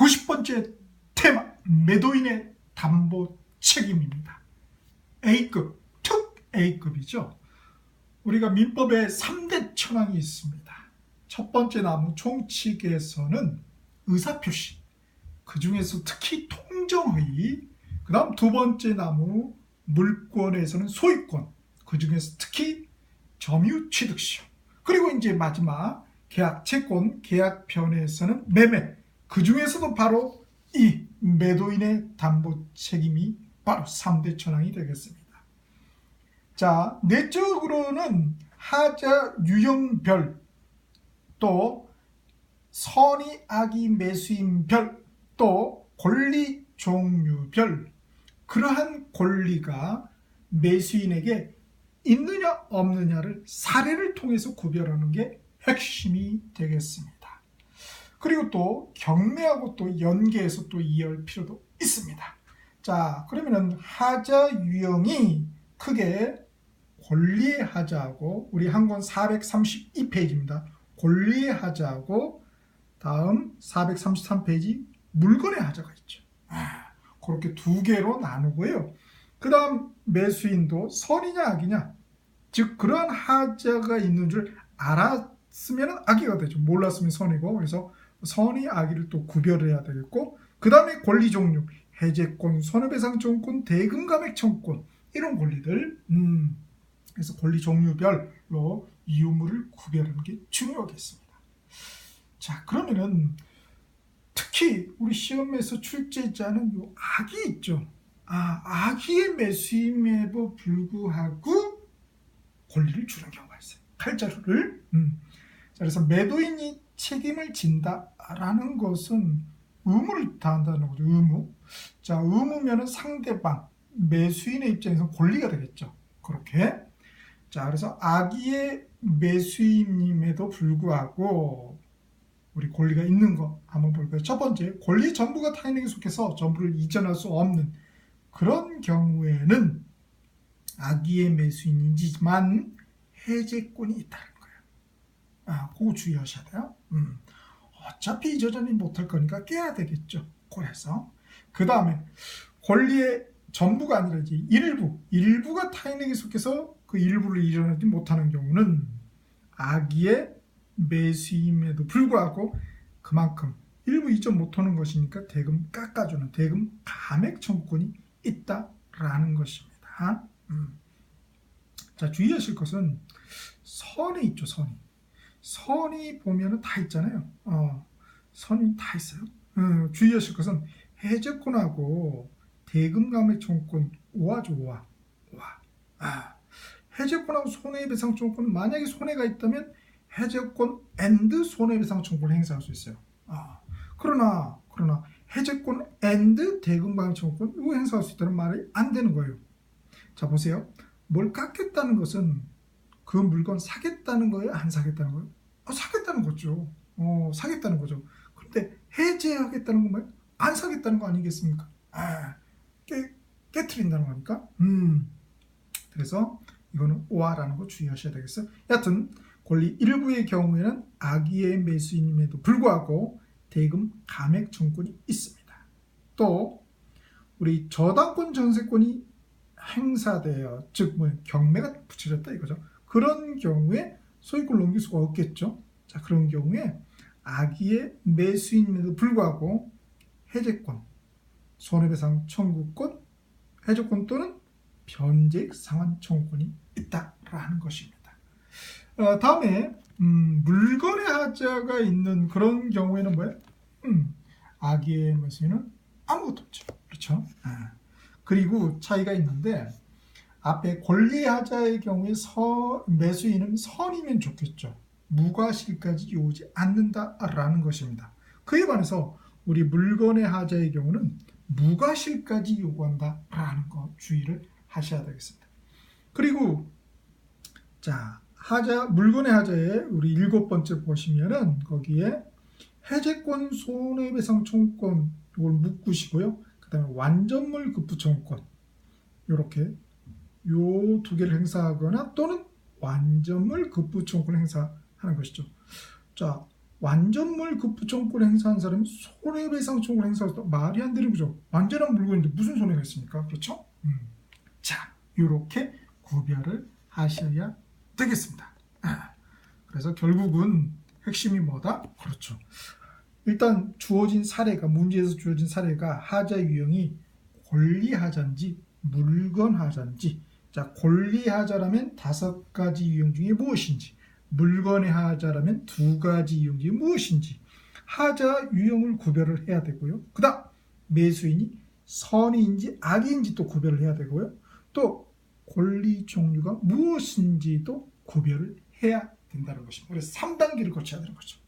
90번째 테마, 매도인의 담보 책임입니다. A급, 특 A급이죠. 우리가 민법에 3대 천왕이 있습니다. 첫 번째 나무 총칙에서는 의사표시, 그 중에서 특히 통정의, 그 다음 두 번째 나무 물권에서는 소유권, 그 중에서 특히 점유취득시효, 그리고 이제 마지막 계약채권, 계약편에서는 매매, 그 중에서도 바로 이 매도인의 담보 책임이 바로 3대 천왕이 되겠습니다. 자, 내적으로는 하자 유형별, 또 선의 악의 매수인별, 또 권리 종류별, 그러한 권리가 매수인에게 있느냐 없느냐를 사례를 통해서 구별하는 게 핵심이 되겠습니다. 그리고 또 경매하고 또 연계해서 또 이해할 필요도 있습니다. 자, 그러면은 하자 유형이 크게 권리의 하자하고, 우리 한권 432페이지입니다. 권리의 하자하고, 다음 433페이지 물건의 하자가 있죠. 그렇게 두 개로 나누고요. 그 다음 매수인도 선이냐 악이냐, 즉 그러한 하자가 있는 줄 알았으면 악의가 되죠. 몰랐으면 선이고, 그래서 선의 악의를 또 구별을 해야 되겠고, 그 다음에 권리 종류, 해제권, 손해배상청구권, 대금감액청구권, 이런 권리들, 그래서 권리 종류별로 유무를 구별하는 게 중요하겠습니다. 자, 그러면은 특히 우리 시험에서 출제자는 요 악의 있죠. 악의의 매수임에도 불구하고 권리를 주는 경우가 있어요. 칼자루를. 자, 그래서 매도인이 책임을 진다라는 것은 의무를 다한다는 거죠. 의무. 자, 의무면은 상대방 매수인의 입장에서 권리가 되겠죠. 그렇게. 자, 그래서 악의의 매수인임에도 불구하고 우리 권리가 있는 거 한번 볼까요? 첫 번째, 권리 전부가 타인에게 속해서 전부를 이전할 수 없는 그런 경우에는 악의의 매수인이지만 해제권이 있다는 거예요. 그거 주의하셔야 돼요. 어차피 이전이 못할 거니까 깨야 되겠죠. 그래서 그 다음에 권리의 전부가 아니라 이제 일부가 타인에게 속해서 그 일부를 이전하지 못하는 경우는 악의의 매수임에도 불구하고 그만큼 일부 이전 못하는 것이니까 대금 깎아주는 대금 감액 청구권이 있다라는 것입니다. 자, 주의하실 것은 선이 있죠. 선이 보면은 다 있잖아요. 선이 다 있어요. 주의하실 것은 해제권하고 대금 감액 청구권 오화죠. 오화. 해제권하고 손해배상 청구권, 만약에 손해가 있다면 해제권 앤드 손해배상 청구권을 행사할 수 있어요. 그러나 해제권 앤드 대금 감액 청구권 이거 행사할 수 있다는 말이 안 되는 거예요. 자, 보세요. 뭘 깎겠다는 것은 그 물건 사겠다는 거예요? 안 사겠다는 거예요? 사겠다는 거죠. 사겠다는 거죠. 그런데 해제하겠다는 건 뭐예요? 안 사겠다는 거 아니겠습니까? 깨트린다는 거니까. 그래서 이거는 오화라는 거 주의하셔야 되겠어요. 여하튼 권리 일부의 경우에는 악의의 매수인임에도 불구하고 대금 감액 청구권이 있습니다. 또 우리 저당권 전세권이 행사되어, 즉 경매가 붙여졌다 이거죠. 그런 경우에 소유권을 넘길 수가 없겠죠. 자, 그런 경우에 악의의 매수인임에도 불구하고 해제권, 손해배상 청구권, 해제권 또는 변제익 상환 청구권이 있다라는 것입니다. 다음에 물건의 하자가 있는 그런 경우에는 뭐예요? 악의의 매수인은 아무것도 없죠. 그렇죠? 그리고 차이가 있는데, 앞에 권리의 하자의 경우에 매수인은 선이면 좋겠죠. 무과실까지 요구하지 않는다라는 것입니다. 그에 반해서 우리 물건의 하자의 경우는 무과실까지 요구한다라는 거 주의를 하셔야 되겠습니다. 그리고 자, 물건의 하자에 우리 7번째 보시면은 거기에 해제권, 손해배상 청구권 이걸 묶으시고요. 그 다음에 완전물 급부 청구권 이렇게 요 두 개를 행사하거나 또는 완전물 급부 청구권을 행사하는 것이죠. 자, 완전물 급부청구를 행사한 사람이 손해배상 청구를 행사할 수 있다. 말이 안 되는 거죠. 완전한 물건인데 무슨 손해가 있습니까? 그렇죠? 자, 이렇게 구별을 하셔야 되겠습니다. 그래서 결국은 핵심이 뭐다? 그렇죠. 일단 주어진 사례가, 문제에서 주어진 사례가 하자 유형이 권리하자인지 물건하자인지, 자, 권리하자라면 5가지 유형 중에 무엇인지, 물건의 하자라면 2가지 유형 중에 무엇인지, 하자 유형을 구별을 해야 되고요. 그 다음 매수인이 선의인지 악의인지 또 구별을 해야 되고요. 또 권리 종류가 무엇인지도 구별을 해야 된다는 것입니다. 그래서 3단계를 거쳐야 되는 거죠.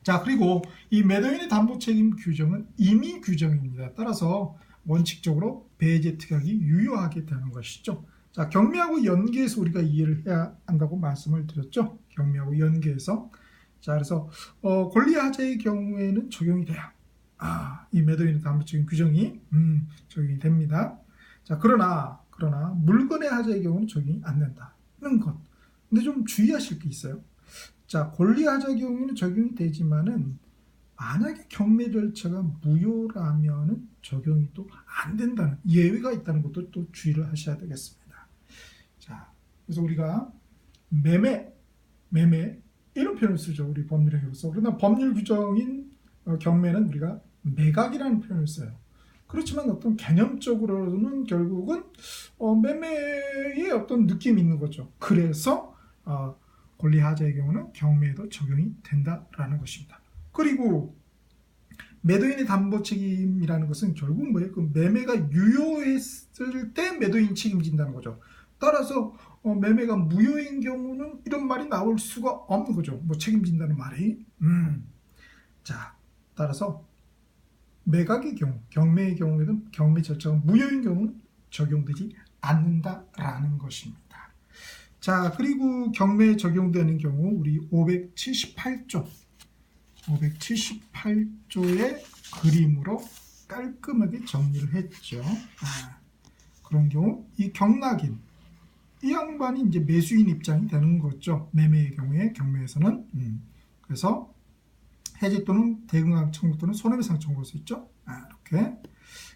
자, 그리고 이 매도인의 담보 책임 규정은 임의 규정입니다. 따라서 원칙적으로 배제 특약이 유효하게 되는 것이죠. 자, 경매하고 연계해서 우리가 이해를 해야 한다고 말씀을 드렸죠. 경매하고 연계해서. 자, 그래서 권리하자의 경우에는 적용이 돼요. 이 매도인의 담보 책임 규정이 적용이 됩니다. 자, 그러나 물건의 하자의 경우는 적용이 안 된다는 것. 근데 좀 주의하실 게 있어요. 자, 권리하자 경우에는 적용이 되지만은 만약에 경매 절차가 무효라면은 적용이 또 안 된다는 예외가 있다는 것도 또 주의를 하셔야 되겠습니다. 자, 그래서 우리가 매매 이런 표현을 쓰죠. 우리 법률에서. 그러나 법률 규정인 경매는 우리가 매각이라는 표현을 써요. 그렇지만 어떤 개념적으로는 결국은 매매의 어떤 느낌이 있는 거죠. 그래서 권리하자의 경우는 경매에도 적용이 된다라는 것입니다. 그리고 매도인의 담보 책임이라는 것은 결국 뭐예요? 그 매매가 유효했을 때 매도인이 책임진다는 거죠. 따라서 매매가 무효인 경우는 이런 말이 나올 수가 없는 거죠. 뭐 책임진다는 말이. 자, 따라서 매각의 경우, 경매의 경우에도 경매 절차가 무효인 경우는 적용되지 않는다라는 것입니다. 자, 그리고 경매에 적용되는 경우 우리 578조의 그림으로 깔끔하게 정리를 했죠. 그런 경우 이 경락인 이 양반이 이제 매수인 입장이 되는 거죠. 매매의 경우에 경매에서는 그래서 해지 또는 대금강 청구 또는 손해배상 청구할 수 있죠. 이렇게.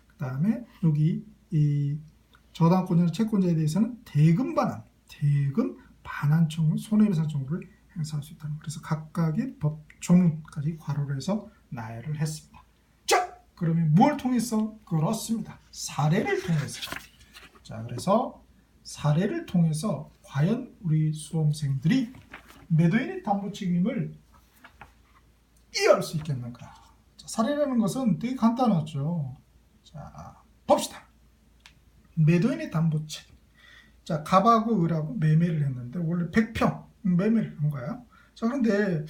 그 다음에 여기 이 저당권자나 채권자에 대해서는 대금 반환 청구, 손해배상 청구를 행사할 수 있다는 거. 그래서 각각의 법 조문까지 괄호를 해서 나열을 했습니다. 자, 그러면 뭘 통해서? 그렇습니다. 사례를 통해서. 자, 그래서 사례를 통해서 과연 우리 수험생들이 매도인의 담보 책임을 이해할 수 있겠는가? 자, 사례라는 것은 되게 간단하죠. 자, 봅시다. 매도인의 담보 책임. 자, 갑하고 을하고 매매를 했는데 원래 100평 매매를 한 거야. 자, 그런데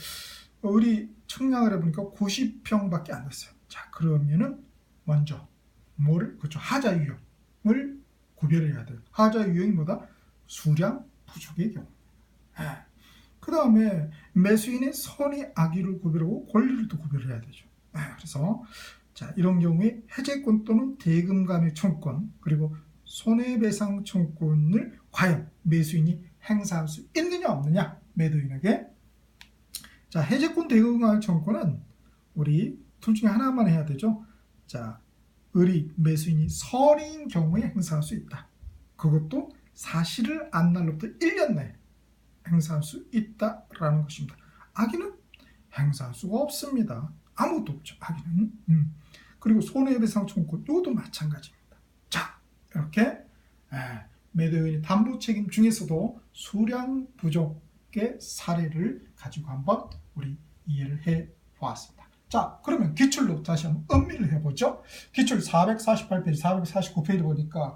을이 측량을 해보니까 90평밖에 안 됐어요. 자, 그러면은 먼저 뭐를? 그렇죠. 하자 유형을 구별해야 돼요. 하자 유형이 뭐다? 수량 부족의 경우. 그 다음에 매수인의 선의 악의를 구별하고 권리를 또 구별해야 되죠. 그래서 자, 이런 경우에 해제권 또는 대금감의 청구권 그리고 손해배상 청구권을 과연 매수인이 행사할 수 있느냐 없느냐 매도인에게. 자, 해제권 대금감의 청구권은 우리 둘 중에 하나만 해야 되죠. 자, 을이 매수인이 선의인 경우에 행사할 수 있다. 그것도 사실을 안 날로부터 1년 내에 행사할 수 있다라는 것입니다. 악의는 행사할 수가 없습니다. 아무것도 없죠. 악의는. 그리고 손해배상 청구권 이것도 마찬가지입니다. 자, 이렇게 매도인의 담보 책임 중에서도 수량 부족의 사례를 가지고 한번 우리 이해를 해 보았습니다. 자, 그러면 기출로 다시 한번 음미를 해보죠. 기출 448페이지, 449페이지 보니까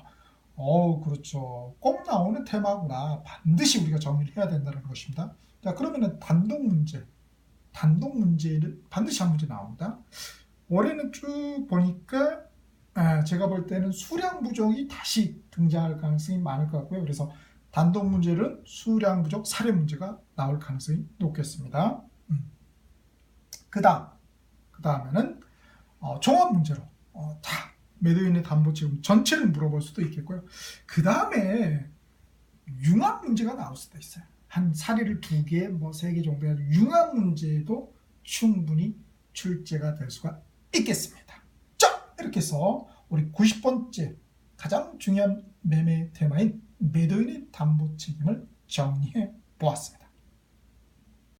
그렇죠. 꼭 나오는 테마구나. 반드시 우리가 정리를 해야 된다는 것입니다. 자, 그러면은 단독 문제를 반드시 한 문제 나옵니다. 올해는 쭉 보니까 제가 볼 때는 수량 부족이 다시 등장할 가능성이 많을 것 같고요. 그래서 단독 문제는 수량 부족 사례 문제가 나올 가능성이 높겠습니다. 그 다음에는 종합 문제로 매도인의 담보 책임 전체를 물어볼 수도 있겠고요. 그 다음에 융합 문제가 나올 수도 있어요. 한 사례를 2개, 뭐 3개 정도 해서 융합 문제도 충분히 출제가 될 수가 있겠습니다. 자, 이렇게 해서 우리 90번째 가장 중요한 매매 테마인 매도인의 담보 책임을 정리해 보았습니다.